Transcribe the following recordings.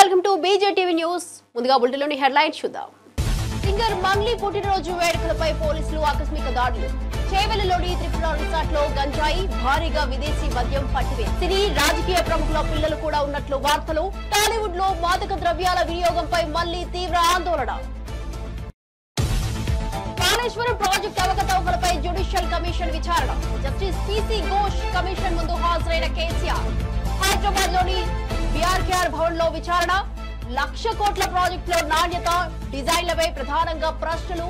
Welcome to BJTV news. ముందుగా బులెటిన్లోని headlines చూద్దాం. సింగర్ మంగ్లీ పుట్టినరోజు వేడుకలపై పోలీసులు ఆకస్మిక దాడులు. చేవెళ్లలోని త్రిపుర రిసార్ట్ లో గంజాయి, భారీగా విదేశీ మద్యం పట్టివేత. సినీ రాజకీయ ప్రముఖుల పిల్లలు కూడా ఉన్నట్లు వార్తలు. టాలీవుడ్ లో మాదక ద్రవ్యాల వినియోగంపై మళ్లీ తీవ్ర ఆందోళన. కాళేశ్వరం ప్రాజెక్టు అవకతవకలపై జ్యుడిషియల్ కమిషన్ విచారణ. జస్టిస్ పీసీ ఘోష్ కమిషన్ ముందు హాజరైన కేసీఆర్. హైదరాబాద్ లోని బీఆర్కేఆర్ భవన్ లో విచారణ. 1,00,000 కోట్ల ప్రాజెక్టులో నాణ్యత, డిజైన్లపై ప్రధానంగా ప్రశ్నలు.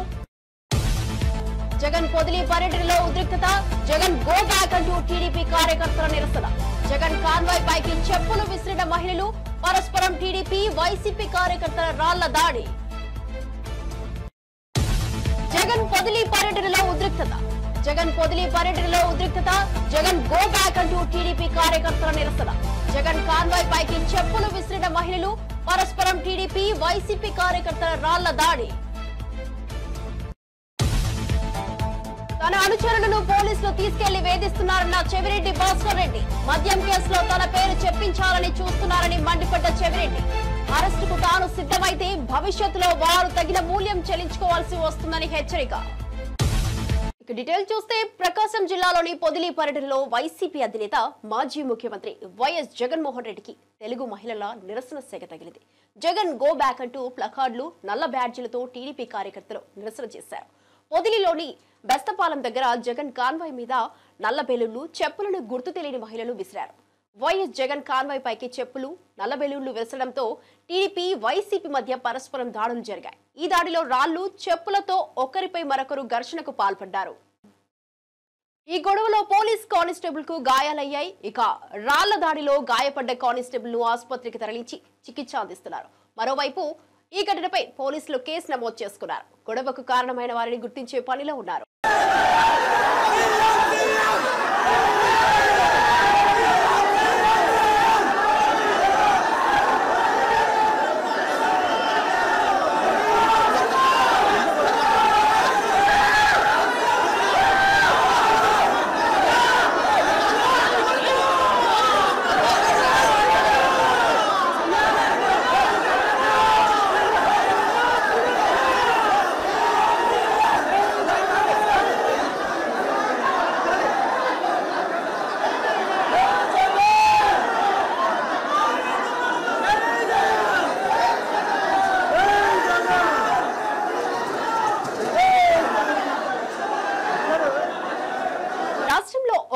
జగన్ పొదిలి పర్యటనలో ఉద్రిక్తత. జగన్ గో బ్యాక్ అంటూ టీడీపీ కార్యకర్తల నిరసన. జగన్ కాన్వాయ్ పైకి చెప్పులు విసిరిన మహిళలు. పరస్పరం టీడీపీ వైసీపీ కార్యకర్తల రాళ్ల దాడి. జగన్ పొదిలి పర్యటనలో ఉద్రిక్తత. జగన్ పొదిలి పర్యటనలో ఉద్రిక్తత. జగన్ గో బ్యాక్ అంటూ టీడీపీ కార్యకర్తల నిరసన. జగన్ కాన్వాయ్ పైకి చెప్పులు విసిరిన మహిళలు. పరస్పరం టీడీపీ వైసీపీ కార్యకర్తల రాళ్ల దాడి. తన అనుచరులను పోలీసులు తీసుకెళ్లి వేధిస్తున్నారన్న చెవిరెడ్డి భాస్కర్ రెడ్డి. మద్యం కేసులో తన పేరు చెప్పించాలని చూస్తున్నారని మండిపడ్డ చెవిరెడ్డి. అరెస్టుకు తాను సిద్ధమైతే భవిష్యత్తులో వారు తగిన మూల్యం చెల్లించుకోవాల్సి వస్తుందని హెచ్చరిక. ఇక డీటెయిల్ చూస్తే ప్రకాశం జిల్లాలోని పొదిలి పర్యటనలో వైసీపీ అధినేత మాజీ ముఖ్యమంత్రి వైఎస్ జగన్మోహన్ రెడ్డికి తెలుగు మహిళల నిరసన సెగ తగిలింది. జగన్ గో బ్యాక్ అంటూ ప్లకార్డులు, నల్ల బ్యాడ్జీలతో టీడీపీ కార్యకర్తలు నిరసన చేశారు. పొదిలిలోని బెస్తపాలెం దగ్గర జగన్ కాన్వాయ్ మీద నల్ల బెలూన్లు, చెప్పులను గుర్తు తెలియని మహిళలు విసిరారు. వైఎస్ జగన్ కాన్వాయ్ పైకి చెప్పులు, నల్ల బెలూన్లు విసరడంతో టీడీపీ వైసీపీ మధ్య పరస్పరం దాడులు జరిగాయి. ఈ దాడిలో రాళ్లు, చెప్పులతో ఒకరిపై మరొకరు ఘర్షణకు పాల్పడ్డారు. ఈ గొడవలో పోలీస్ కానిస్టేబుల్ కు గాయాలయ్యాయి. ఇక రాళ్ల దాడిలో గాయపడ్డ కానిస్టేబుల్ ను ఆసుపత్రికి తరలించి చికిత్స అందిస్తున్నారు. మరోవైపు ఈ ఘటనపై పోలీసులు కేసు నమోదు చేసుకున్నారు. గొడవకు కారణమైన వారిని గుర్తించే పనిలో ఉన్నారు.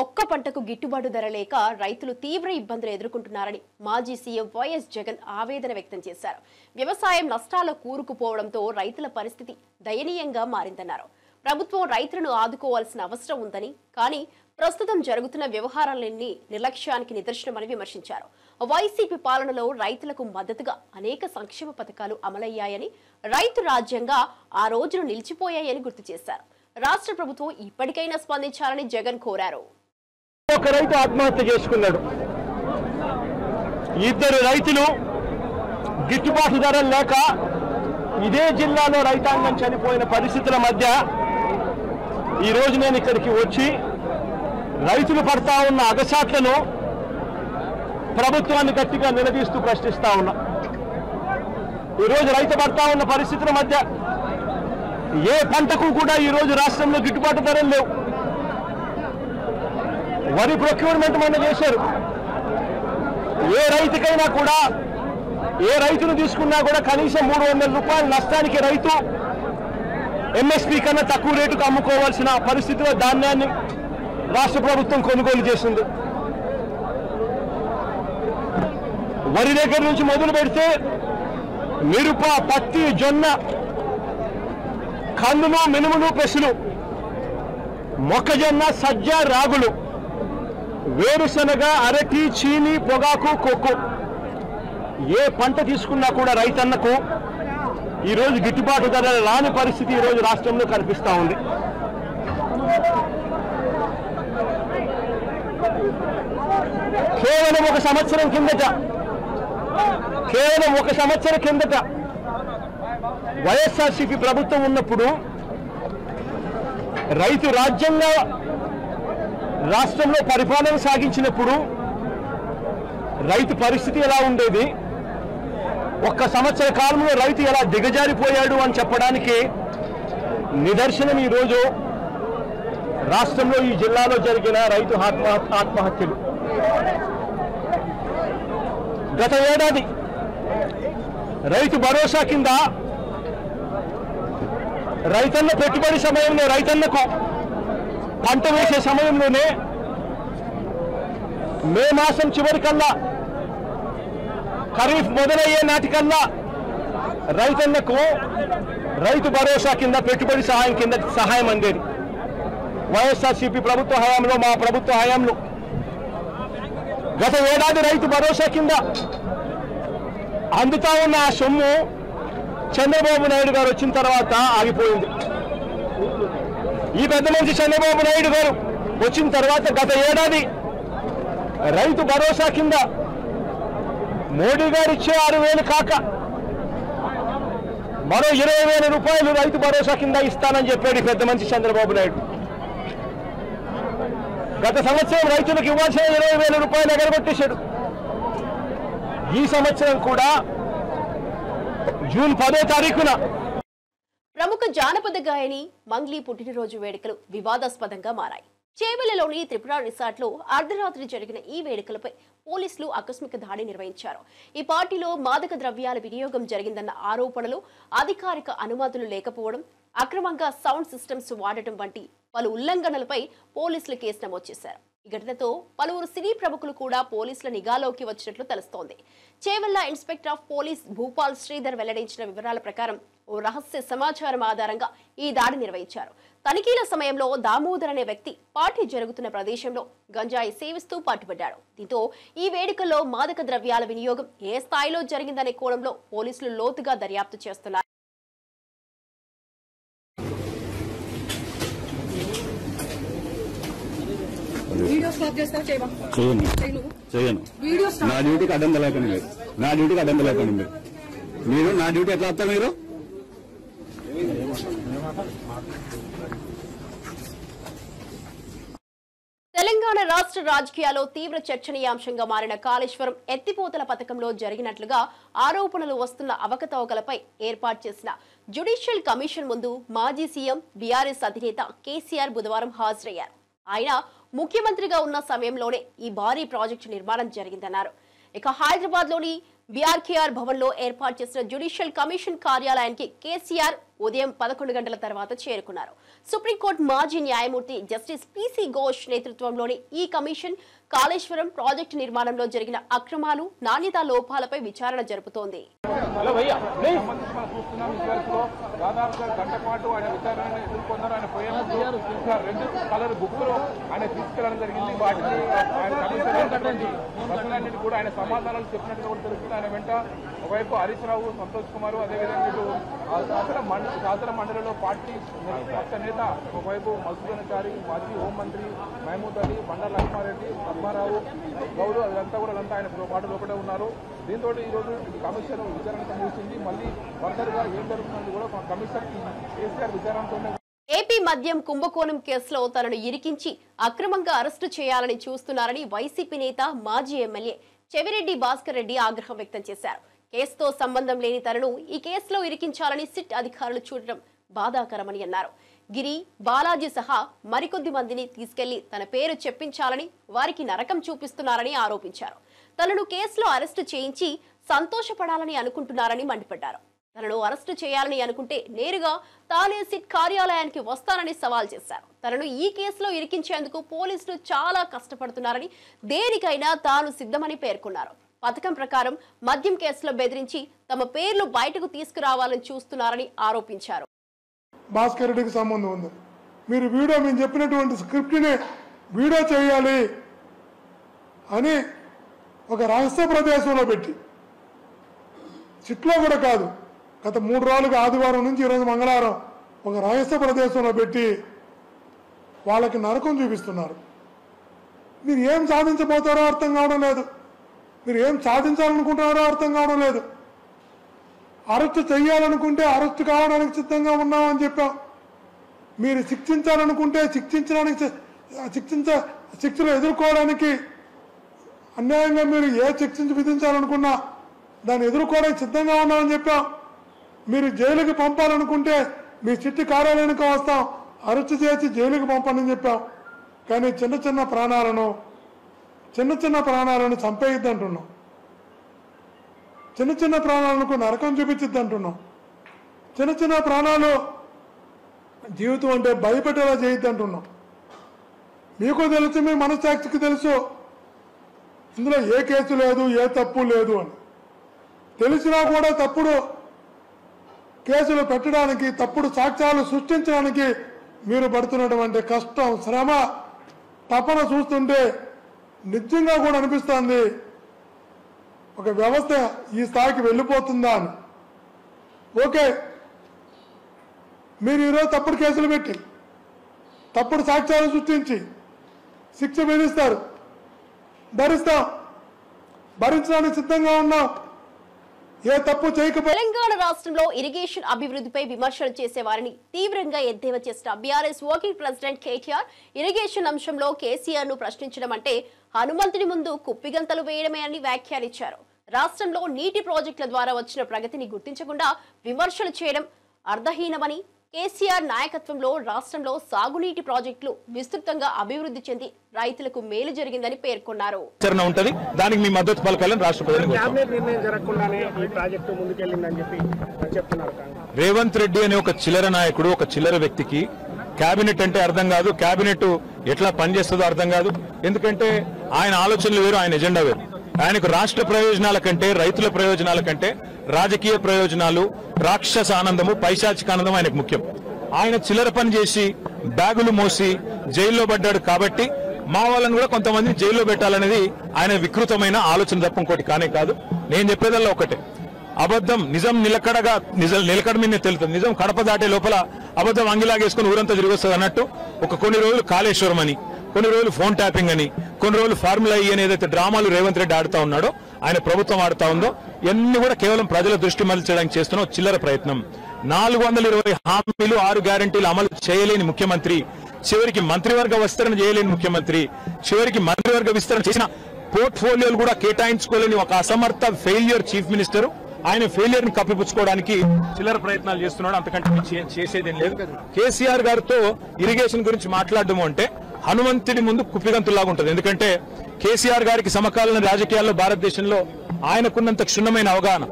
ఒక్క పంటకు గిట్టుబాటు ధర లేక రైతులు తీవ్ర ఇబ్బందులు ఎదుర్కొంటున్నారని మాజీ సీఎం వైఎస్ జగన్ ఆవేదన వ్యక్తం చేశారు. వ్యవసాయం నష్టాల్లో కూరుకుపోవడంతో రైతుల పరిస్థితి దయనీయంగా మారిందన్నారు. ప్రభుత్వం రైతులను ఆదుకోవాల్సిన అవసరం ఉందని, కానీ ప్రస్తుతం జరుగుతున్న వ్యవహారాలన్నీ నిర్లక్ష్యానికి నిదర్శనమని విమర్శించారు. వైసీపీ పాలనలో రైతులకు మద్దతుగా అనేక సంక్షేమ పథకాలు అమలయ్యాయని, రైతు రాజ్యంగా ఆ రోజులు నిలిచిపోయాయని గుర్తు చేశారు. రాష్ట్ర ప్రభుత్వం ఇప్పటికైనా స్పందించాలని జగన్ కోరారు. ఒక రైతు ఆత్మహత్య చేసుకున్నాడు. ఇద్దరు రైతులు గిట్టుబాటు ధర లేక ఇదే జిల్లాలో రైతాంగం చనిపోయిన పరిస్థితుల మధ్య ఈరోజు నేను ఇక్కడికి వచ్చి రైతులు పడతా ఉన్న అగసాట్లను ప్రభుత్వాన్ని గట్టిగా నిలదీస్తూ ప్రశ్నిస్తా ఉన్నా. ఈరోజు రైతు పడతా ఉన్న పరిస్థితుల మధ్య ఏ పంటకు కూడా ఈరోజు రాష్ట్రంలో గిట్టుబాటు ధరలు లేవు. వరి ప్రొక్యూర్మెంట్ మొన్న చేశారు. ఏ రైతుకైనా కూడా, ఏ రైతును తీసుకున్నా కూడా కనీసం 300 రూపాయల నష్టానికి రైతు ఎంఎస్పీ కన్నా తక్కువ రేటుకు అమ్ముకోవాల్సిన పరిస్థితిలో ధాన్యాన్ని రాష్ట్ర ప్రభుత్వం కొనుగోలు చేసింది. వరి దగ్గర నుంచి మొదలు పెడితే మిరప, పత్తి, జొన్న, కందులు, మినుములు, పెసులు, మొక్కజొన్న, సజ్జ, రాగులు, వేరుశనగ, అరటి, చీని, పొగాకు, కొక్కు, ఏ పంట తీసుకున్నా కూడా రైతన్నకు ఈరోజు గిట్టుబాటు ధర రాని పరిస్థితి ఈరోజు రాష్ట్రంలో కనిపిస్తూ ఉంది. కేవలం ఒక సంవత్సరం కిందట వైఎస్ఆర్సీపీ ప్రభుత్వం ఉన్నప్పుడు రైతు రాజ్యంగా రాష్ట్రంలో పరిపాలన సాగించినప్పుడు రైతు పరిస్థితి ఎలా ఉండేది, ఒక్క సంవత్సర కాలంలో రైతు ఎలా దిగజారిపోయాడు అని చెప్పడానికి నిదర్శనం ఈరోజు రాష్ట్రంలో ఈ జిల్లాలో జరిగిన రైతు ఆత్మహత్యలు. గత ఏడాది రైతు భరోసా కింద రైతన్న పెట్టుబడి సమయంలో రైతన్నకు పంట వేసే సమయంలోనే మే మాసం చివరికల్లా ఖరీఫ్ మొదలయ్యే నాటికల్లా రైతన్నకు రైతు భరోసా కింద పెట్టుబడి సహాయం కింద సహాయం అందేది. వైఎస్ఆర్సీపీ ప్రభుత్వ హయాంలో, మా ప్రభుత్వ హయాంలో గత ఏడాది రైతు భరోసా కింద అందుతా ఉన్న ఆ సొమ్ము చంద్రబాబు నాయుడు గారు వచ్చిన తర్వాత ఆగిపోయింది. ఈ పెద్ద మనిషి చంద్రబాబు నాయుడు గారు వచ్చిన తర్వాత గత ఏడాది రైతు భరోసా కింద మోడీ గారు ఇచ్చే 6,000 కాక మరో 20,000 రూపాయలు రైతు భరోసా కింద ఇస్తానని చెప్పాడు పెద్ద మనిషి చంద్రబాబు నాయుడు. గత సంవత్సరం రైతులకు ఇవ్వాల్సిన 20,000 రూపాయలు ఎగరగొట్టేశాడు. ఈ సంవత్సరం కూడా జూన్ 10వ తారీఖున ప్రముఖ జానపద గాయని మంగ్లీ పుట్టినరోజు వేడుకలు వివాదాస్పదంగా మారాయి. చేవెళ్లలోని త్రిపుర రిసార్ట్ లో అర్ధరాత్రి జరిగిన ఈ వేడుకలపై పోలీసులు ఆకస్మిక దాడి నిర్వహించారు. ఈ పార్టీలో మాదక ద్రవ్యాల వినియోగం జరిగిందన్న ఆరోపణలు, అధికారిక అనుమతులు లేకపోవడం, అక్రమంగా సౌండ్ సిస్టమ్స్ వాడటం వంటి పలు ఉల్లంఘనలపై పోలీసులు కేసు నమోదు చేశారు. ఈ ఘటనతో పలువురు సినీ ప్రముఖులు కూడా పోలీసుల నిఘాలోకి వచ్చినట్లు తెలుస్తోంది. Chevella inspector of police Bhupal Sridhar వెల్లడించిన వివరాల ప్రకారం ఓ రహస్య సమాచారం ఆధారంగా ఈ దాడి నిర్వహించారు. తనిఖీల సమయంలో దామోదర్ అనే వ్యక్తి పార్టీ జరుగుతున్న ప్రదేశంలో గంజాయి సేవిస్తూ పట్టుబడ్డాడు. దీంతో ఈ వేడుకల్లో మాదక ద్రవ్యాల వినియోగం ఏ స్థాయిలో జరిగిందనే కోణంలో పోలీసులు లోతుగా దర్యాప్తు చేస్తున్నారు. నా డ్యూటీకి అడ్డం తెలియకండి మీరు. నా డ్యూటీకి అడ్డం తెలియకండి మీరు. నా డ్యూటీ ఎట్లా వస్తారు మీరు? తెలంగాణ రాష్ట్ర రాజకీయాల్లో తీవ్ర చర్చనీయాంశంగా మారిన కాళేశ్వరం ఎత్తిపోతల పథకంలో జరిగినట్లుగా ఆరోపణలు వస్తున్న అవకతవకలపై ఏర్పాటు చేసిన జ్యుడిషియల్ కమిషన్ ముందు మాజీ సీఎం బీఆర్ఎస్ అధినేత కేసీఆర్ బుధవారం హాజరయ్యారు. ఆయన ముఖ్యమంత్రిగా ఉన్న సమయంలోనే ఈ భారీ ప్రాజెక్టు నిర్మాణం జరిగిందన్నారు. ఇక హైదరాబాద్ లోని బీఆర్కేఆర్ భవన్ లో ఏర్పాటు చేసిన జ్యుడిషియల్ కమిషన్ కార్యాలయానికి కేసీఆర్ ఉదయం 11 గంటల తర్వాత చేరుకున్నారు. సుప్రీంకోర్టు మాజీ న్యాయమూర్తి జస్టిస్ పీసీ ఘోష్ నేతృత్వంలోని ఈ కమిషన్ కాళేశ్వరం ప్రాజెక్టు నిర్మాణంలో జరిగిన అక్రమాలు, నాణ్యతా లోపాలపై విచారణ జరుపుతోంది. ఆయన వెంట ఒకవైపు హరీష్ రావు, సంతోష్ కుమార్, అదేవిధంగా శాసన మండలిలో పార్టీ నేత ఒకవైపు మధుసూదనాచారి, మాజీ హోంమంత్రి మహమూద్ అలీ, బండ లక్ష్మారెడ్డి, పద్మారావు గౌడు, అదంతా కూడా ఆయన పాటు లోపలే ఉన్నారు. దీంతో ఈరోజు కమిషన్ విచారణ ముగిసింది. మళ్ళీ ఫర్దర్గా ఏం జరుగుతుంది కూడా కమిషన్ కేసీఆర్ విచారణతోనే. ఏపీ మద్యం కుంభకోణం కేసులో తనను ఇరికించి అక్రమంగా అరెస్టు చేయాలని చూస్తున్నారని వైసీపీ నేత, మాజీ ఎమ్మెల్యే చెవిరెడ్డి భాస్కర్ రెడ్డి ఆగ్రహం వ్యక్తం చేశారు. కేసుతో సంబంధం లేని తనను ఈ కేసులో ఇరికించాలని సిట్ అధికారులు చూడటం బాధాకరమని అన్నారు. గిరి, బాలాజీ సహా మరికొద్ది మందిని తీసుకెళ్లి తన పేరు చెప్పించాలని, వారికి నరకం చూపిస్తున్నారని ఆరోపించారు. తనను కేసులో అరెస్టు చేయించి సంతోషపడాలని అనుకుంటున్నారని మండిపడ్డారు. తనను అరెస్టు చేయాలని అనుకుంటే నేరుగా తానే సిట్ కార్యాలయానికి వస్తానని సవాల్ చేశారు. తనను ఈ కేసులో ఇరికించేందుకు పోలీసులు చాలా కష్టపడుతున్నారని, దేనికైనా తాను సిద్ధమని పేర్కొన్నారు. పథకం ప్రకారం మద్యం కేసులో బెదిరించి తమ పేర్లు బయటకు తీసుకురావాలని చూస్తున్నారని ఆరోపించారు. భాస్కర్ రెడ్డికి సంబంధం ఉంది. మీరు మేము చెప్పినటువంటి స్క్రిప్ట్ని వీడియో చేయాలి అని ఒక రహస్య ప్రదేశంలో పెట్టి, సిట్లో కూడా కాదు, గత 3 రోజులుగా ఆదివారం నుంచి ఈరోజు మంగళవారం ఒక రహస్య ప్రదేశంలో పెట్టి వాళ్ళకి నరకం చూపిస్తున్నారు. మీరు ఏం సాధించబోతారో అర్థం కావడం లేదు. మీరు ఏం సాధించాలనుకుంటున్నారో అర్థం కావడం లేదు. అరెస్టు చేయాలనుకుంటే అరెస్టు కావడానికి సిద్ధంగా ఉన్నామని చెప్పాం. మీరు శిక్షించాలనుకుంటే శిక్షలు ఎదుర్కోవడానికి అన్యాయంగా మీరు ఏ శిక్ష విధించాలనుకున్నా దాన్ని ఎదుర్కోవడానికి సిద్ధంగా ఉన్నామని చెప్పాం. మీరు జైలుకి పంపాలనుకుంటే మీ చిట్టి కార్యాలయానికి వస్తాం, అరెస్ట్ చేసి జైలుకి పంపని చెప్పాం. కానీ చిన్న చిన్న ప్రాణాలను చంపేయద్దు అంటున్నాం. చిన్న చిన్న ప్రాణాలకు నరకం చూపించద్దు అంటున్నాం. చిన్న చిన్న ప్రాణాలు జీవితం అంటే భయపెట్టేలా చేయొద్దు అంటున్నాం. మీకు తెలుసు, మీ మనస్సాక్షికి తెలుసు ఇందులో ఏ కేసు లేదు, ఏ తప్పు లేదు అని. తెలిసినా కూడా తప్పుడు కేసులు పెట్టడానికి, తప్పుడు సాక్ష్యాలు సృష్టించడానికి మీరు పడుతున్నటువంటి కష్టం, శ్రమ, తపన చూస్తుంటే నిజంగా కూడా అనిపిస్తుంది ఒక వ్యవస్థ ఈ స్థాయికి వెళ్ళిపోతుందా అని. ఓకే, మీరు ఈరోజు తప్పుడు కేసులు పెట్టి తప్పుడు సాక్ష్యాలు సృష్టించి శిక్ష విధిస్తారు, భరించడానికి సిద్ధంగా ఉన్నాం. ఏ తప్పు చేయకపోతే తెలంగాణ రాష్ట్రంలో ఇరిగేషన్ అభివృద్ధిపై విమర్శలు చేసే వారిని తీవ్రంగా ఎద్దేవా చేసిన BRS working president KTR irrigation అంశంలో కేసీఆర్ ను ప్రశ్నించడం అంటే హనుమంతుని ముందు కుప్పిగంతలు వేయడమే అని వ్యాఖ్యానించారు. రాష్ట్రంలో నీటి ప్రాజెక్టుల ద్వారా వచ్చిన ప్రగతిని గుర్తించకుండా విమర్శలు చేయడం అర్థహీనమని, కేసీఆర్ నాయకత్వంలో రాష్ట్రంలో సాగునీటి ప్రాజెక్టులు విస్తృతంగా అభివృద్ధి చెంది రైతులకు మేలు జరిగిందని పేర్కొన్నారు. దానికి మీ మద్దతు పలకాలని రాష్ట్ర ప్రజలకు రేవంత్ రెడ్డి అనే ఒక చిల్లర నాయకుడు, ఒక చిల్లర వ్యక్తికి కేబినెట్ అంటే అర్థం కాదు, కేబినెట్ ఎట్లా పనిచేస్తుందో అర్థం కాదు. ఎందుకంటే ఆయన ఆలోచనలు వేరు, ఆయన ఎజెండా వేరు. ఆయనకు రాష్ట్ర ప్రయోజనాల కంటే, రైతుల ప్రయోజనాల కంటే రాజకీయ ప్రయోజనాలు, రాక్షస ఆనందము, పైశాచిక ఆనందం ఆయనకు ముఖ్యం. ఆయన చిల్లర పని చేసి బ్యాగులు మోసి జైల్లో పడ్డాడు కాబట్టి మా వాళ్ళని కూడా కొంతమంది జైల్లో పెట్టాలనేది ఆయన వికృతమైన ఆలోచన తప్ప ఇంకోటి కానే కాదు. నేను చెప్పేదల్లా ఒకటే, అబద్ధం నిజం నిలకడ మీద తెలుస్తుంది. నిజం కడప దాటే లోపల అబద్ధం అంగిలాగేసుకుని ఊరంతా తిరిగి వస్తుంది అన్నట్టు కొన్ని రోజులు కాళేశ్వరం అని, కొన్ని రోజులు ఫోన్ ట్యాపింగ్ అని, కొన్ని రోజులు ఫార్ములా ఈ అని ఏదైతే డ్రామాలు రేవంత్ రెడ్డి ఆడుతా ఉన్నాడో, ఆయన ప్రభుత్వం ఆడుతా ఉందో, ఇవన్నీ కూడా కేవలం ప్రజల దృష్టి మళ్లించడానికి చేస్తున్న చిల్లర ప్రయత్నం. 420 హామీలు, 6 గ్యారంటీలు అమలు చేయలేని ముఖ్యమంత్రి, చివరికి మంత్రివర్గ విస్తరణ చేయలేని ముఖ్యమంత్రి, చివరికి మంత్రివర్గ విస్తరణ చేసిన పోర్ట్ఫోలియోలు కూడా కేటాయించుకోలేని ఒక అసమర్థ ఫెయిల్యూర్ చీఫ్ మినిస్టర్. ఆయన ఫెయిలియర్ ని కప్పిపుచ్చుకోవడానికి చిల్లర ప్రయత్నాలు చేస్తున్నాడు, అంతకంటే చేసేదేం లేదు. కేసీఆర్ గారితో ఇరిగేషన్ గురించి మాట్లాడడం అంటే హనుమంతుడి ముందు కుప్పిగంతులాగా ఉంటుంది. ఎందుకంటే కేసీఆర్ గారికి సమకాలీన రాజకీయాల్లో భారతదేశంలో ఆయనకున్నంత క్షుణ్ణమైన అవగాహన,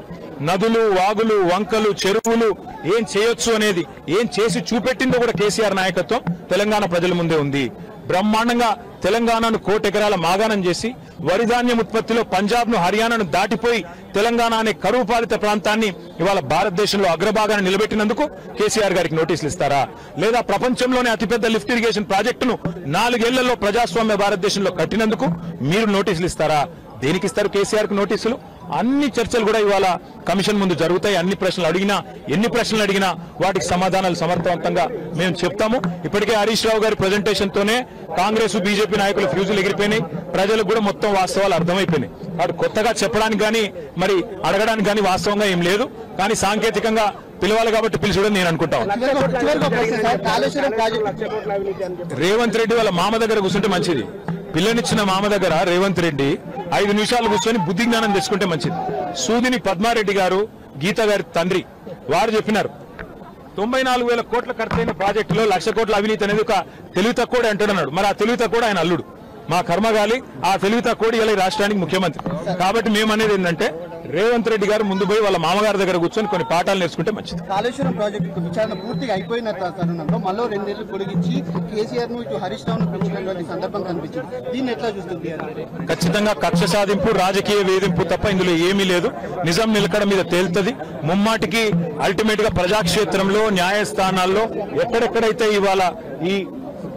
నదులు, వాగులు, వంకలు, చెరువులు ఏం చేయొచ్చు అనేది, ఏం చేసి చూపెట్టిందో కూడా కేసీఆర్ నాయకత్వం తెలంగాణ ప్రజల ముందే ఉంది. బ్రహ్మాండంగా తెలంగాణను 1,00,00,000 ఎకరాల మాగాణం చేసి వరిధాన్యం ఉత్పత్తిలో పంజాబ్ ను, హర్యానాను దాటిపోయి తెలంగాణ అనే కరువు పాలిత ప్రాంతాన్ని ఇవాళ భారతదేశంలో అగ్రభాగాన్ని నిలబెట్టినందుకు కేసీఆర్ గారికి నోటీసులు ఇస్తారా? లేదా ప్రపంచంలోనే అతిపెద్ద లిఫ్ట్ ఇరిగేషన్ ప్రాజెక్టును 4 ఏళ్లలో ప్రజాస్వామ్య భారతదేశంలో కట్టినందుకు మీరు నోటీసులు ఇస్తారా? దేనికి ఇస్తారు కేసీఆర్ కు నోటీసులు? అన్ని చర్చలు కూడా ఇవాళ కమిషన్ ముందు జరుగుతాయి. ఎన్ని ప్రశ్నలు అడిగినా వాటికి సమాధానాలు సమర్థవంతంగా మేము చెప్తాము. ఇప్పటికే హరీష్ రావు గారి ప్రెజెంటేషన్ తోనే కాంగ్రెస్, బీజేపీ నాయకులు ఫ్యూజులు ఎగిరిపోయినాయి. ప్రజలకు కూడా మొత్తం వాస్తవాలు అర్థమైపోయినాయి. వాడు కొత్తగా చెప్పడానికి కానీ మరి అడగడానికి కానీ వాస్తవంగా ఏం లేదు. కానీ సాంకేతికంగా పిలవాలి కాబట్టి పిలిచడం నేను అనుకుంటాను. రేవంత్ రెడ్డి వాళ్ళ మామ దగ్గర కూర్చుంటే మంచిది. పిల్లనిచ్చిన మామ దగ్గర రేవంత్ రెడ్డి 5 నిమిషాలు కూర్చొని బుద్ధి జ్ఞానం తెచ్చుకుంటే మంచిది. సూదిని పద్మారెడ్డి గారు, గీత గారి తండ్రి, వారు చెప్పినారు 94,000 కోట్ల ఖర్చైన ప్రాజెక్టులో 1,00,000 కోట్ల అవినీతి అనేది ఒక తెలివి తక్కువ అంటున్నాడు. మరి ఆ తెలివి తక్కువ ఆయన అల్లుడు, మా కర్మగాలి. ఆ తెలివి తక్కువ ఇలా రాష్ట్రానికి ముఖ్యమంత్రి. కాబట్టి మేము అనేది ఏంటంటే రేవంత్ రెడ్డి గారు ముందు పోయి వాళ్ళ మామగారి దగ్గర కూర్చొని కొన్ని పాఠాలు నేర్చుకుంటే మంచిది. కాళేశ్వరం ప్రాజెక్టు విచారణ పూర్తిగా అయిపోయిన తరుణంలో మళ్ళీ 2 ఏళ్లు పొడిగించి కేసీఆర్ ను ఇటు హరీష్ రావు పెంచినటువంటి సందర్భం కనిపించింది. దీన్ని ఎట్లా చూస్తుంది? ఖచ్చితంగా కక్ష సాధింపు, రాజకీయ వేధింపు తప్ప ఇందులో ఏమీ లేదు. నిజం నిలకడ మీద తేలుతుంది. ముమ్మాటికి అల్టిమేట్ గా ప్రజాక్షేత్రంలో, న్యాయస్థానాల్లో ఎక్కడెక్కడైతే ఇవాళ ఈ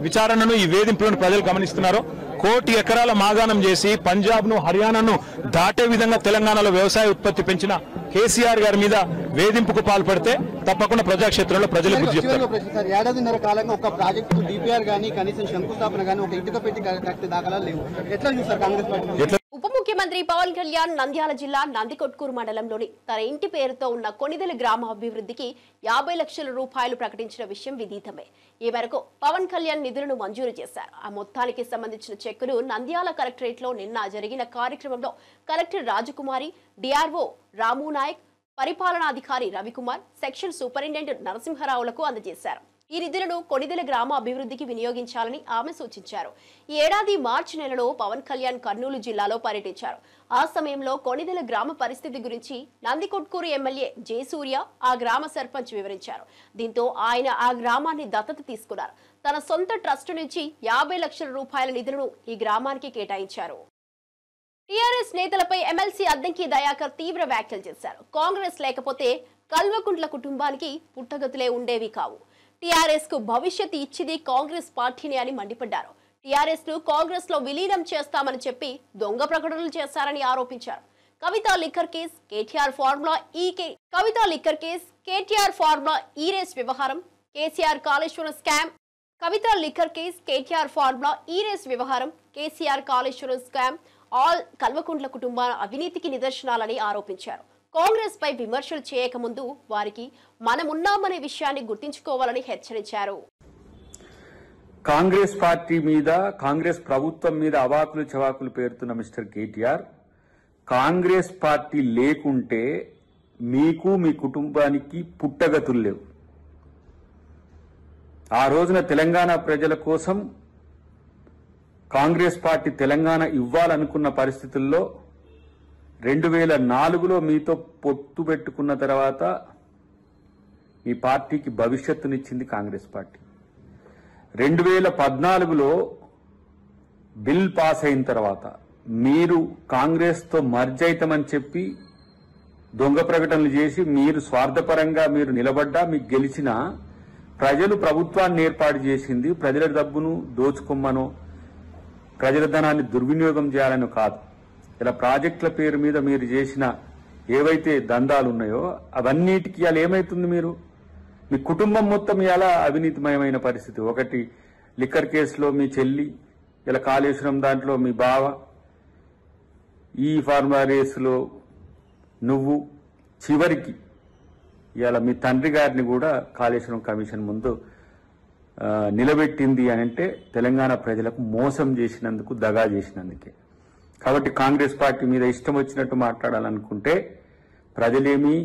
విచారణను, ఈ వేధింపులను ప్రజలు గమనిస్తున్నారో, 1,00,00,000 ఎకరాల మాగాణం చేసి పంజాబ్ ను, హర్యానాను దాటే విధంగా తెలంగాణలో వ్యవసాయ ఉత్పత్తి పెంచిన కేసీఆర్ గారి మీద వేధింపుకు పాల్పడితే తప్పకుండా ప్రజాక్షేత్రంలో ప్రజలు బుద్ధి చెప్తారు. 1.5 కాలంగా ఒక ప్రాజెక్టు డిపిఆర్ గానీ, కనీసం శంకుస్థాపన గానీ, ఒక ఇటుక పెట్టి దాఖలా లేవు. ఎట్లా చూస్తారు కాంగ్రెస్ పార్టీ? ఉప ముఖ్యమంత్రి ముఖ్యమంత్రి పవన్ కళ్యాణ్ నంద్యాల జిల్లా నందికొట్కూరు మండలంలోని తన ఇంటి పేరుతో ఉన్న కొణిదెల గ్రామ అభివృద్ధికి 50 లక్షల రూపాయలు ప్రకటించిన విషయం విదితమే. ఈ మేరకు పవన్ కళ్యాణ్ నిధులను మంజూరు చేశారు. ఆ మొత్తానికి సంబంధించిన చెక్కును నంద్యాల కలెక్టరేట్ లో నిన్న జరిగిన కార్యక్రమంలో కలెక్టర్ రాజకుమారి, డిఆర్ఓ రాము నాయక్, పరిపాలనాధికారి రవికుమార్, సెక్షన్ సూపరింటెండెంట్ నరసింహరావులకు అందజేశారు. ఈ నిధులను కొణిదెల గ్రామ అభివృద్ధికి వినియోగించాలని ఆమె సూచించారు. ఈ ఏడాది మార్చి నెలలో పవన్ కళ్యాణ్ కర్నూలు జిల్లాలో పర్యటించారు. ఆ సమయంలో కొణిదెల గ్రామ పరిస్థితి గురించి నందికొట్కూరు ఎమ్మెల్యే జయసూర్య ఆ గ్రామ సర్పంచ్ వివరించారు. దీంతో ఆయన ఆ గ్రామాన్ని దత్తత తీసుకున్నారు. తన సొంత ట్రస్టు నుంచి 50 లక్షల రూపాయల నిధులను ఈ గ్రామానికి కేటాయించారు. టీఆర్ఎస్ నేతలపై ఎమ్మెల్సీ అద్దంకి దయాకర్ తీవ్ర వ్యాఖ్యలు చేశారు. కాంగ్రెస్ లేకపోతే కల్వకుంట్ల కుటుంబానికి పుట్టగతులే ఉండేవి కావు. టీఆర్ఎస్ కు భవిష్యత్తు ఇచ్చింది కాంగ్రెస్ పార్టీని అని మండిపడ్డారు. టీఆర్ఎస్ ను కాంగ్రెస్ లో విలీనం చేస్తామని చెప్పి దొంగ ప్రకటనలు చేశారని ఆరోపించారు. కవితా లిక్కర్ కేసు, కేటీఆర్ ఫార్ములా ఈ రేస్ వ్యవహారం, కేసీఆర్ కాళేశ్వరం స్కామ్, కవితా లిక్కర్ కేసు, కేటీఆర్ ఫార్ములా ఈ రేస్ వ్యవహారం, కేసీఆర్ కాళేశ్వరం స్కామ్ ఆల్ కల్వకుంట్ల కుటుంబ అవినీతికి నిదర్శనాలని ఆరోపించారు. కాంగ్రెస్ పై విమర్శలు చేయకముందు వారికి మనమున్నామనే విషయాన్ని గుర్తించుకోవాలని హెచ్చరించారు. కాంగ్రెస్ పార్టీ మీద, కాంగ్రెస్ ప్రభుత్వం మీద అవాకులు చవాకులు పేరుతున్న మిస్టర్ కేటీఆర్, కాంగ్రెస్ పార్టీ లేకుంటే మీకు మీ కుటుంబానికి పుట్టగతులు లేవు. ఆ రోజున తెలంగాణ ప్రజల కోసం కాంగ్రెస్ పార్టీ తెలంగాణ ఇవ్వాలనుకున్న పరిస్థితుల్లో 2004లో మీతో పొత్తు పెట్టుకున్న తర్వాత మీ పార్టీకి భవిష్యత్తునిచ్చింది కాంగ్రెస్ పార్టీ. 2014లో బిల్ పాస్ అయిన తర్వాత మీరు కాంగ్రెస్తో మర్జ్ అవుతామని చెప్పి దొంగ ప్రకటనలు చేసి మీరు స్వార్థపరంగా మీరు నిలబడ్డా మీకు గెలిచిన ప్రజలు ప్రభుత్వాన్ని ఏర్పాటు చేసింది ప్రజల డబ్బును దోచుకోమ్మనో ప్రజల ధనాన్ని దుర్వినియోగం చేయాలని కాదు. ఇలా ప్రాజెక్టుల పేరు మీద మీరు చేసిన ఏవైతే దందాలు ఉన్నాయో అవన్నిటికీ ఇలా ఏమైతుంది, మీరు మీ కుటుంబం మొత్తం ఇలా అవినీతిమయమైన పరిస్థితి. ఒకటి లిక్కర్ కేసులో మీ చెల్లి, ఇలా కాళేశ్వరం దాంట్లో మీ బావ, ఈ ఫార్మా రేసులో నువ్వు, చివరికి ఇలా మీ తండ్రి గారిని కూడా కాళేశ్వరం కమిషన్ ముందు నిలబెట్టింది అని అంటే తెలంగాణ ప్రజలకు మోసం చేసినందుకు, దగా చేసినందుకే. కాబట్టి కాంగ్రెస్ పార్టీ మీద ఇష్టం వచ్చినట్టు మాట్లాడాలనుకుంటే ప్రజలేమీ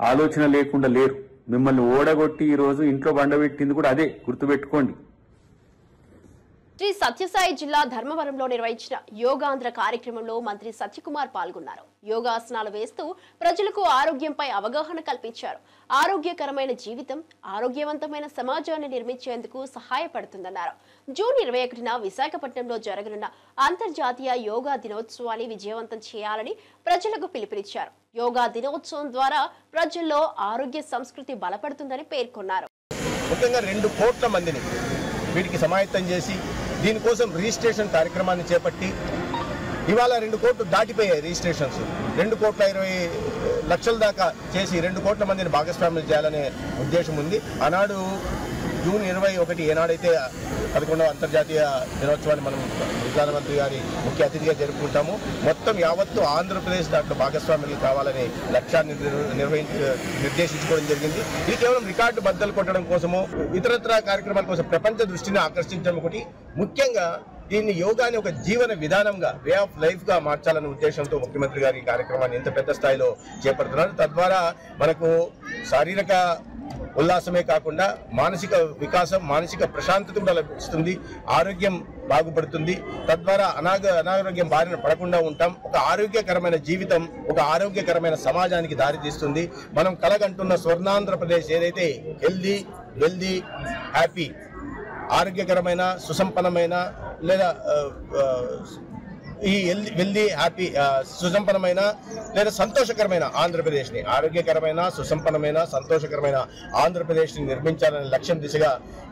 ఆలోచన లేకుండా లేరు. మిమ్మల్ని ఓడగొట్టి ఈరోజు ఇంట్లో బండబెట్టింది కూడా అదే, గుర్తుపెట్టుకోండి. శ్రీ సత్యసాయి జిల్లా ధర్మవరంలో నిర్వహించిన యోగాంధ్ర కార్యక్రమంలో మంత్రి సత్యకుమార్ పాల్గొన్నారు. యోగాసనాలు వేస్తూ ప్రజలకు ఆరోగ్యంపై అవగాహన కల్పించారు. ఆరోగ్యకరమైన జీవితం ఆరోగ్యవంతమైన సమాజాన్ని నిర్మించేందుకు సహాయపడుతుందన్నారు. జూన్ 21న విశాఖపట్నంలో జరగనున్న అంతర్జాతీయ యోగా దినోత్సవాన్ని విజయవంతం చేయాలని ప్రజలకు పిలుపునిచ్చారు. యోగా దినోత్సవం ద్వారా ప్రజల్లో ఆరోగ్య సంస్కృతి బలపడుతుందని పేర్కొన్నారు. ముఖ్యంగా 2 కోట్ల మందిని వీటికి సమాయత్తం చేసి దీనికోసం రిజిస్ట్రేషన్ కార్యక్రమాన్ని చేపట్టి ఇవాళ 2 కోట్లు దాటిపోయాయి రిజిస్ట్రేషన్స్. 2,20,00,000 దాకా చేసి 2 కోట్ల మందిని భాగస్వామ్యం చేయాలనే ఉద్దేశం ఉంది. ఆనాడు జూన్ 21 ఏనాడైతే 11వ అంతర్జాతీయ దినోత్సవాన్ని మనం ప్రధానమంత్రి గారి ముఖ్య అతిథిగా జరుపుకుంటాము, మొత్తం యావత్తు ఆంధ్రప్రదేశ్ దాంట్లో భాగస్వామ్యం కావాలనే లక్ష్యాన్ని నిర్దేశించుకోవడం జరిగింది. ఇది కేవలం రికార్డు బద్దలు కొట్టడం కోసమో ఇతరత్ర కార్యక్రమాల కోసం ప్రపంచ దృష్టిని ఆకర్షించడం ఒకటి, ముఖ్యంగా దీన్ని యోగాని ఒక జీవన విధానంగా, వే ఆఫ్ లైఫ్ గా మార్చాలనే ఉద్దేశంతో ముఖ్యమంత్రి గారి ఈ కార్యక్రమాన్ని ఇంత పెద్ద స్థాయిలో చేపడుతున్నారు. తద్వారా మనకు శారీరక ఉల్లాసమే కాకుండా మానసిక వికాసం, మానసిక ప్రశాంతత కూడా లభిస్తుంది, ఆరోగ్యం బాగుపడుతుంది. తద్వారా అనారోగ్యం బారిన పడకుండా ఉంటాం. ఒక ఆరోగ్యకరమైన జీవితం, ఒక ఆరోగ్యకరమైన సమాజానికి దారితీస్తుంది. మనం కలగంటున్న స్వర్ణాంధ్రప్రదేశ్ ఏదైతే హెల్దీ, వెల్దీ, హ్యాపీ, ఆరోగ్యకరమైన, సుసంపన్నమైన లేదా ఈ వెల్దీ, హ్యాపీ, సుసంపన్నమైన లేదా సంతోషకరమైన ఆంధ్రప్రదేశ్ని, ఆరోగ్యకరమైన, సుసంపన్నమైన, సంతోషకరమైన ఆంధ్రప్రదేశ్ని నిర్మించాలనే లక్ష్యం దిశగా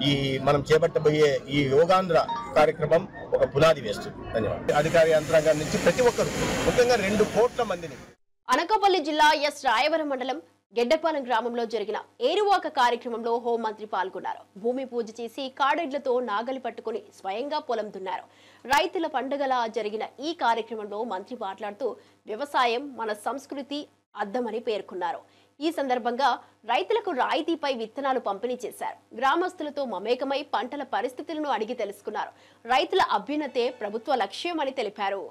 ఈ మనం చేపట్టబోయే ఈ యోగాంధ్ర కార్యక్రమం ఒక పునాది వేస్తుంది. ధన్యవాదాలు. అధికార యంత్రాంగం నుంచి ప్రతి ఒక్కరు, ముఖ్యంగా 2 కోట్ల మందిని. అనకాపల్లి జిల్లా ఎస్ రాయవరం మండలం గెడ్డపాలెం గ్రామంలో జరిగిన ఏరువాక కార్యక్రమంలో హోంమంత్రి పాల్గొన్నారు. భూమి పూజ చేసి కాడెడ్లతో నాగలి పట్టుకుని స్వయంగా పొలం దున్నారు. రైతుల పండుగలా జరిగిన ఈ కార్యక్రమంలో మంత్రి మాట్లాడుతూ వ్యవసాయం మన సంస్కృతి అద్దమని పేర్కొన్నారు. ఈ సందర్భంగా రైతులకు రాయితీపై విత్తనాలు పంపిణీ చేశారు. గ్రామస్తులతో మమేకమై పంటల పరిస్థితులను అడిగి తెలుసుకున్నారు. రైతుల అభ్యున్నతే ప్రభుత్వ లక్ష్యమని తెలిపారు.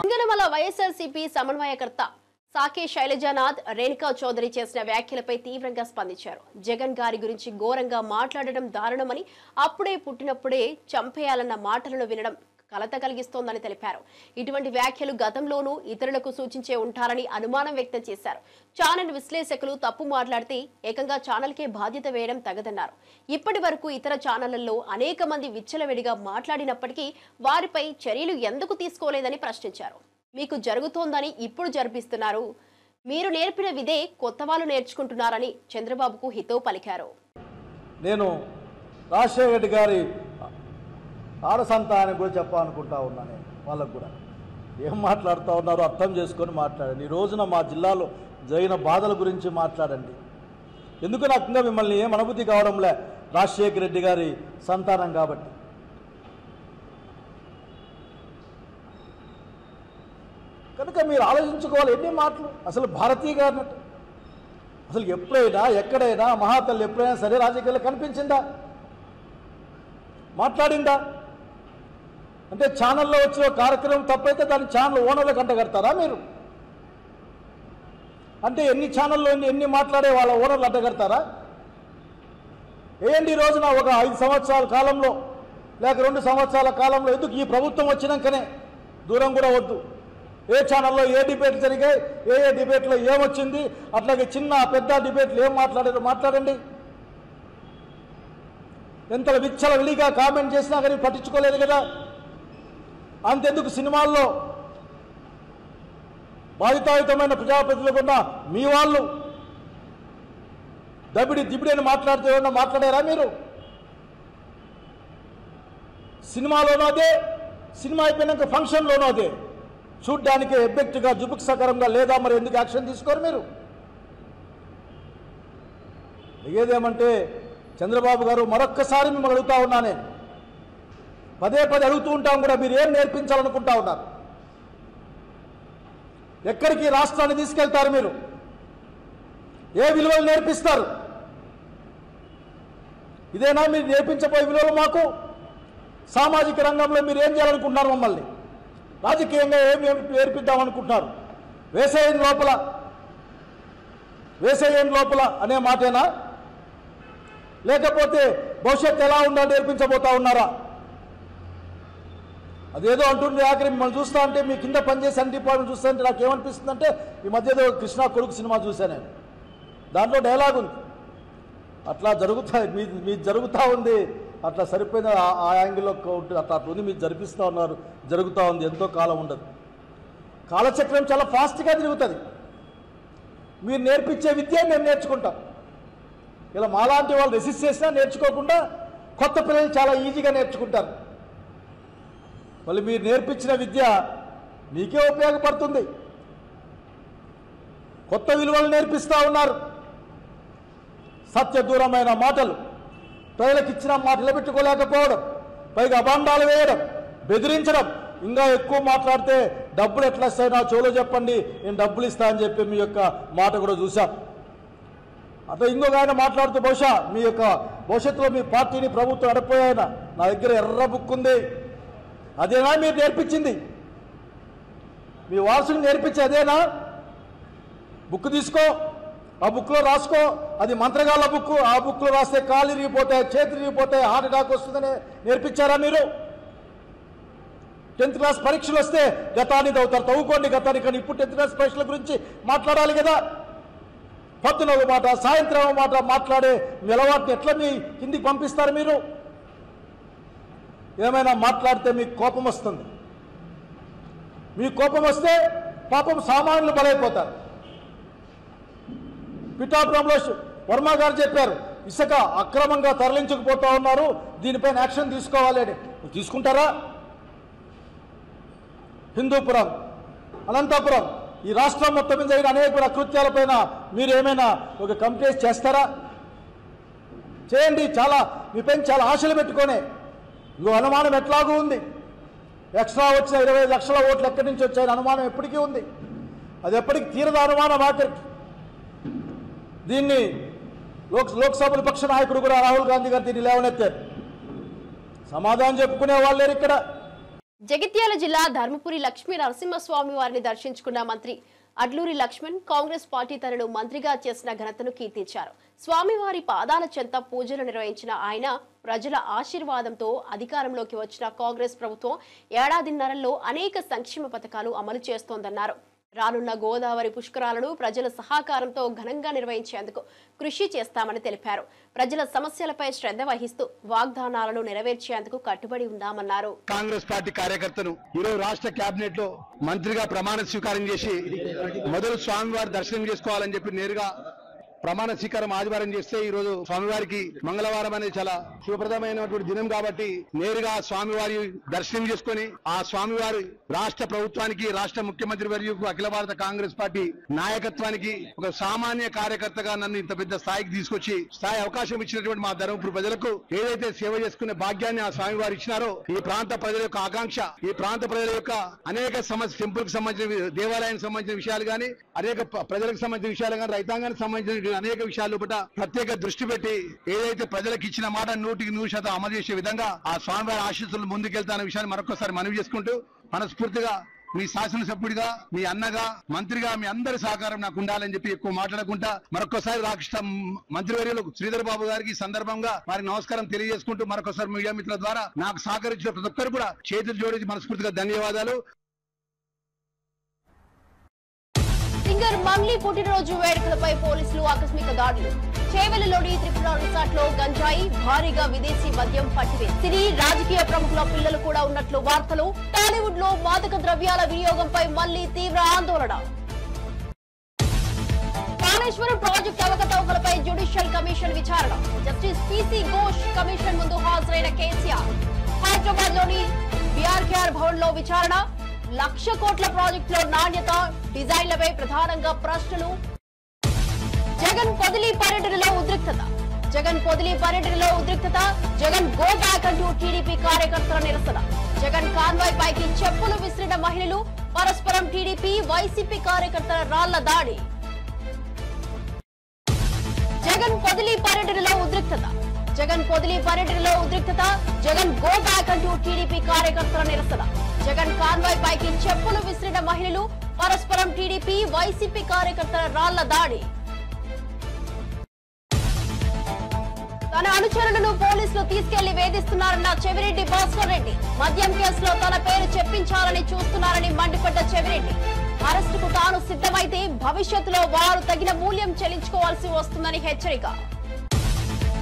సింగనమల వైఎస్ఆర్సీపీ సమన్వయకర్త సాకే శైలజానాథ్ రేణుకా చౌదరి చేసిన వ్యాఖ్యలపై తీవ్రంగా స్పందించారు. జగన్ గారి గురించి ఘోరంగా మాట్లాడడం దారుణమని, అప్పుడే పుట్టినప్పుడే చంపేయాలన్న మాటలను వినడం కలత కలిగిస్తోందని తెలిపారు. ఇటువంటి వ్యాఖ్యలు గతంలోనూ ఇతరులకు సూచించే ఉంటారని అనుమానం వ్యక్తం చేశారు. ఛానల్ విశ్లేషకులు తప్పు మాట్లాడితే ఏకంగా ఛానల్కే బాధ్యత వేయడం తగదన్నారు. ఇప్పటి వరకు ఇతర ఛానళ్లలో అనేక మంది విచ్చలవిడిగా మాట్లాడినప్పటికీ వారిపై చర్యలు ఎందుకు తీసుకోలేదని ప్రశ్నించారు. మీకు జరుగుతోందని ఇప్పుడు జరిపిస్తున్నారు, మీరు నేర్పిన విదే కొత్త వాళ్ళు నేర్చుకుంటున్నారని చంద్రబాబుకు హితవు పలికారు. నేను రాజశేఖర రెడ్డి గారి ఆడ సంతానానికి కూడా చెప్పాలనుకుంటా ఉన్నాను. వాళ్ళకు కూడా ఏం మాట్లాడుతూ ఉన్నారో అర్థం చేసుకొని మాట్లాడండి. ఈ రోజున మా జిల్లాలో జరిగిన బాధల గురించి మాట్లాడండి. ఎందుకు నాకు ఇంకా మిమ్మల్ని ఏం అనుభూతి కావడంలే, రాజశేఖర రెడ్డి గారి సంతానం కాబట్టి. కనుక మీరు ఆలోచించుకోవాలి ఎన్ని మాటలు. అసలు భారతీయ గారు అసలు ఎప్పుడైనా ఎక్కడైనా మహాతల్లి ఎప్పుడైనా సరే రాజకీయాల్లో కనిపించిందా, మాట్లాడిందా? అంటే ఛానల్లో వచ్చిన కార్యక్రమం తప్పైతే దాన్ని ఛానల్ ఓనర్లకు అంటగడతారా మీరు? అంటే ఎన్ని ఛానల్లో ఎన్ని మాట్లాడే వాళ్ళ ఓనర్లు అంటగడతారా? ఏంటి ఈ రోజున ఒక 5 సంవత్సరాల కాలంలో లేక 2 సంవత్సరాల కాలంలో ఎందుకు ఈ ప్రభుత్వం వచ్చినాకనే దూరం కూడా వద్దు. ఏ ఛానల్లో ఏ డిబేట్లు జరిగాయి, ఏ డిబేట్లో ఏమొచ్చింది, అట్లాగే చిన్న పెద్ద డిబేట్లు ఏం మాట్లాడారో మాట్లాడండి. ఎంత విచ్చల విడిగా కామెంట్ చేసినా కానీ పట్టించుకోలేదు కదా. అంతెందుకు సినిమాల్లో బాధితాయుతమైన ప్రజాప్రతినిధులు ఉన్న మీ వాళ్ళు దిబిడి అని మాట్లాడితే ఏమన్నా మాట్లాడారా మీరు? సినిమాలోనూ అదే, సినిమా అయిపోయినాక ఫంక్షన్లోనూ అదే. చూడ్డానికి ఎఫెక్ట్గా జుబుక్సకరంగా లేదా మరి ఎందుకు యాక్షన్ తీసుకోరు మీరు? ఏదేమంటే చంద్రబాబు గారు మరొక్కసారి మిమ్మల్ని అడుగుతా ఉన్నానే, పదే అడుగుతూ ఉంటాం కూడా, మీరు ఏం నేర్పించాలనుకుంటా ఉన్నారు? ఎక్కడికి రాష్ట్రాన్ని తీసుకెళ్తారు మీరు? ఏ విలువలు నేర్పిస్తారు? ఇదేనా మీరు నేర్పించబోయే విలువలు మాకు? సామాజిక రంగంలో మీరు ఏం చేయాలనుకుంటున్నారు? మమ్మల్ని రాజకీయంగా ఏం నేర్పిద్దామనుకుంటున్నారు? వేసేయం లోపల అనే మాటేనా? లేకపోతే భవిష్యత్తు ఎలా ఉండాలో నేర్పించబోతా ఉన్నారా? అదేదో అంటుంది ఆఖరి మిమ్మల్ని చూస్తా అంటే, మీ కింద పనిచేసే అన్ని డిపార్ట్మెంట్ చూస్తా అంటే నాకు ఏమనిపిస్తుంది అంటే, ఈ మధ్య ఏదో కృష్ణ కొడుకు సినిమా చూశాను నేను, దాంట్లో డైలాగ్ ఉంది. అట్లా మీ జరుగుతూ ఉంది, అట్లా సరిపోయిన ఆ యాంగిల్లో ఉంటుంది, అట్లా ఉంది, మీరు జరిపిస్తూ ఉన్నారు, జరుగుతూ ఉంది. ఎంతో కాలం ఉండదు, కాలచక్రం చాలా ఫాస్ట్గా తిరుగుతుంది. మీరు నేర్పించే విద్య మేము నేర్చుకుంటాం. ఇలా మాలాంటి వాళ్ళు రెసిస్ట్ చేసినా నేర్చుకోకుండా కొత్త పిల్లలు చాలా ఈజీగా నేర్చుకుంటారు. మళ్ళీ మీరు నేర్పించిన విద్య మీకే ఉపయోగపడుతుంది. కొత్త విలువలు నేర్పిస్తూ ఉన్నారు. సత్య దూరమైన మాటలు, ప్రజలకు ఇచ్చిన మాట నిలబెట్టుకోలేకపోవడం, పైగా అభాండాలు వేయడం, బెదిరించడం, ఇంకా ఎక్కువ మాట్లాడితే డబ్బులు ఎట్లా వస్తాయి నా చెవులో చెప్పండి, నేను డబ్బులు ఇస్తా అని చెప్పి మీ యొక్క మాట కూడా చూసాం. అట్లా ఇంకొక ఆయన మాట్లాడుతూ బహుశా మీ యొక్క భవిష్యత్తులో మీ పార్టీని ప్రభుత్వం నడిపోయాయన, నా దగ్గర ఎర్ర బుక్ ఉంది, అదేనా మీరు నేర్పించింది, మీ వారసుని నేర్పించి అదేనా? బుక్ తీసుకో, ఆ బుక్లో రాసుకో, అది మంత్రగాళ్ళ బుక్, ఆ బుక్లో రాస్తే కాళ్ళు ఇరిగిపోతాయి, చేతులు ఇరిగిపోతాయి, హార్ట్ అటాక్ వస్తుందని నేర్పించారా మీరు? 10th క్లాస్ పరీక్షలు వస్తే గతాన్ని తవ్వుకోండి గతాన్ని, కానీ ఇప్పుడు 10th క్లాస్ పరీక్షల గురించి మాట్లాడాలి కదా. పొద్దున ఒక మాట సాయంత్రం ఒక మాట మాట్లాడే నిలవాటిని ఎట్లా మీ కిందికి పంపిస్తారు మీరు? ఏమైనా మాట్లాడితే మీకు కోపం వస్తుంది. మీకు కోపం వస్తే పాపం సామాన్యులు బలైపోతారు. పిఠాపురంలో వర్మ గారు చెప్పారు, ఇసుక అక్రమంగా తరలించకపోతా ఉన్నారు, దీనిపైన యాక్షన్ తీసుకోవాలి అని. తీసుకుంటారా? హిందూపురం, అనంతపురం, ఈ రాష్ట్రం మొత్తం మీద జరిగిన అనేక అకృత్యాలపైన మీరు ఏమైనా ఒక కంప్లైంట్ చేస్తారా? చేయండి. మీపైన చాలా ఆశలు పెట్టుకొని, ఇంకో అనుమానం ఎట్లాగూ ఉంది, ఎక్స్ట్రా వచ్చిన 25 లక్షల ఓట్లు ఎక్కడి నుంచి వచ్చాయని అనుమానం ఎప్పటికీ ఉంది. అది ఎప్పటికీ తీరద అనుమానం ఆఖరికి. దీన్ని లోక్సభ విపక్ష నాయకుడు కూడా రాహుల్ గాంధీ గారు దీన్ని లేవనెత్తారు. సమాధానం చెప్పుకునే వాళ్ళు లేరు ఇక్కడ. జగిత్యాల జిల్లా ధర్మపురి లక్ష్మీ నరసింహస్వామి వారిని దర్శించుకున్న మంత్రి అడ్లూరి లక్ష్మణ్ కాంగ్రెస్ పార్టీ తనను మంత్రిగా చేసిన ఘనతను కీర్తించారు. స్వామివారి పాదాల చెంత పూజలు నిర్వహించిన ఆయన ప్రజల ఆశీర్వాదంతో అధికారంలోకి వచ్చిన కాంగ్రెస్ ప్రభుత్వం ఏడాదిన్నరలో అనేక సంక్షేమ పథకాలు అమలు చేస్తోందన్నారు. రానున్న గోదావరి పుష్కరాలను ప్రజల సహకారంతో ఘనంగా నిర్వహించేందుకు కృషి చేస్తామని తెలిపారు. ప్రజల సమస్యలపై శ్రద్ధ వహిస్తూ వాగ్దానాలను నెరవేర్చేందుకు కట్టుబడి ఉన్నామన్నారు. కాంగ్రెస్ పార్టీ కార్యకర్తను ఈరోజు రాష్ట్ర కేబినెట్ లో మంత్రిగా ప్రమాణ స్వీకారం చేసి మొదలు స్వామివారి దర్శనం చేసుకోవాలని చెప్పి నేరుగా ప్రమాణ స్వీకారం ఆదివారం చేస్తే ఈ రోజు స్వామివారికి మంగళవారం అనేది చాలా శుభప్రదమైనటువంటి దినం కాబట్టి నేరుగా స్వామివారి దర్శనం చేసుకుని ఆ స్వామివారి రాష్ట్ర ప్రభుత్వానికి, రాష్ట్ర ముఖ్యమంత్రి వర్యుకు, అఖిల భారత కాంగ్రెస్ పార్టీ నాయకత్వానికి ఒక సామాన్య కార్యకర్తగా నన్ను ఇంత పెద్ద స్థాయికి తీసుకొచ్చి అవకాశం ఇచ్చినటువంటి మా ధర్మపురి ప్రజలకు ఏదైతే సేవ చేసుకునే భాగ్యాన్ని ఆ స్వామివారు ఇచ్చినారో, ఈ ప్రాంత ప్రజల యొక్క ఆకాంక్ష, ఈ ప్రాంత ప్రజల యొక్క అనేక సమస్య, టెంపుల్ కి సంబంధించిన, దేవాలయానికి సంబంధించిన విషయాలు కానీ, అనేక ప్రజలకు సంబంధించిన విషయాలు కానీ, రైతాంగానికి సంబంధించిన అనేక విషయాలు ప్రత్యేక దృష్టి పెట్టి ఏదైతే ప్రజలకు ఇచ్చిన మాట 100% అమలు చేసే విధంగా ఆ స్వామివారి ఆశీస్సులు ముందుకెళ్తాన్న విషయాన్ని మరొకసారి మనవి చేసుకుంటూ, మనస్ఫూర్తిగా మీ శాసనసభ్యుడిగా, మీ అన్నగా, మంత్రిగా మీ అందరి సహకారం నాకు ఉండాలని చెప్పి ఎక్కువ మాట్లాడకుండా మరొకసారి రాష్ట్ర మంత్రివర్యులు శ్రీధర్ బాబు గారికి సందర్భంగా వారికి నమస్కారం తెలియజేసుకుంటూ మరొకసారి మీడియా మిత్రుల ద్వారా నాకు సహకరించిన ప్రతి ఒక్కరు కూడా చేతులు జోడించి మనస్ఫూర్తిగా ధన్యవాదాలు. సింగర్ మంగ్లీ పుట్టినరోజు వేడుకలపై పోలీసులు ఆకస్మిక దాడులు. చేవెళ్లలోని త్రిపుర రిసార్ట్ లో గంజాయి, భారీగా విదేశీ మద్యం పట్టివేసి సినీ రాజకీయ ప్రముఖుల పిల్లలు కూడా ఉన్నట్లు వార్తలు. టాలీవుడ్ లో మాదక ద్రవ్యాల వినియోగంపై మళ్లీ తీవ్ర ఆందోళన. కాళేశ్వరం ప్రాజెక్టు అవకతవకలపై జ్యుడిషియల్ కమిషన్ విచారణ. జస్టిస్ పిసి ఘోష్ కమిషన్ ముందు హాజరైన కేసీఆర్. హైదరాబాద్ లోని బీఆర్కేఆర్ భవన్ లో విచారణ. 1,00,000 కోట్ల ప్రాజెక్టులో నాణ్యత, డిజైన్లపై ప్రధానంగా ప్రశ్నలు. జగన్ పొదిలి పర్యటనలో ఉద్రిక్తత. జగన్ గో బ్యాక్ అంటూ టీడీపీ కార్యకర్తల నిరసన. జగన్ కాన్వాయ్ పైకి చెప్పులు విసిరిన మహిళలు. పరస్పరం టీడీపీ, వైసీపీ కార్యకర్తల రాళ్ల దాడి. జగన్ పొదిలి పర్యటనలో ఉద్రిక్తత. జగన్ గో బ్యాక్ అంటూ టీడీపీ కార్యకర్తల నిరసన. జగన్ కాన్వాయ్ పైకి చెప్పులు విసిరిన మహిళలు. పరస్పరం టీడీపీ, వైసీపీ కార్యకర్తల రాళ్ల దాడి. తన అనుచరులను పోలీసులు తీసుకెళ్లి వేధిస్తున్నారన్న చెవిరెడ్డి భాస్కర్ రెడ్డి. మద్యం కేసులో తన పేరు చెప్పించాలని చూస్తున్నారని మండిపడ్డ చెవిరెడ్డి. అరెస్టుకు తాను సిద్ధమైతే భవిష్యత్తులో వారు తగిన మూల్యం చెల్లించుకోవాల్సి వస్తుందని హెచ్చరిక.